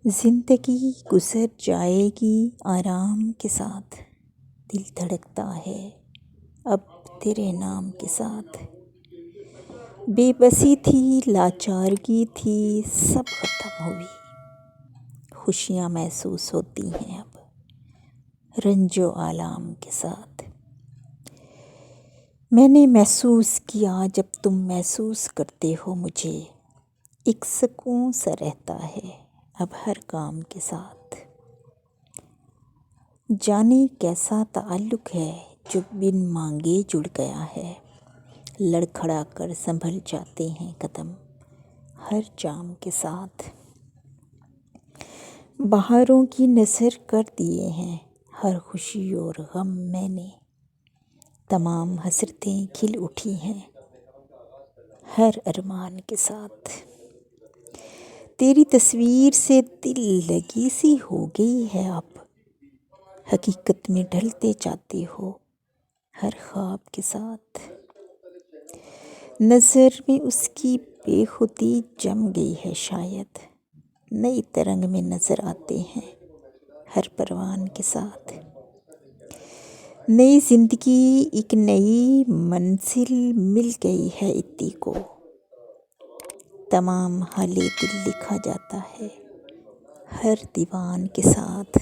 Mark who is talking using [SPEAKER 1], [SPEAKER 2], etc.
[SPEAKER 1] زندگی گزر جائے گی آرام کے ساتھ، دل دھڑکتا ہے اب تیرے نام کے ساتھ۔ بے بسی تھی، لاچارگی تھی، سب ختم ہوئی، خوشیاں محسوس ہوتی ہیں اب رنج و آلام کے ساتھ۔ میں نے محسوس کیا جب تم محسوس کرتے ہو مجھے، ایک سکون سا رہتا ہے اب ہر کام کے ساتھ۔ جانے کیسا تعلق ہے جو بن مانگے جڑ گیا ہے، لڑکھڑا کر سنبھل جاتے ہیں قدم ہر جام کے ساتھ۔ بہاروں کی نثر کر دیے ہیں ہر خوشی اور غم میں نے، تمام حسرتیں کھل اٹھی ہیں ہر ارمان کے ساتھ۔ تیری تصویر سے دل لگی سی ہو گئی ہے اب، حقیقت میں ڈھلتے جاتے ہو ہر خواب کے ساتھ۔ نظر میں اس کی بے خودی جم گئی ہے شاید، نئی ترنگ میں نظر آتے ہیں ہر پروان کے ساتھ۔ نئی زندگی ایک نئی منزل مل گئی ہے اتی کو، تمام حال دل لکھا جاتا ہے ہر دیوان کے ساتھ۔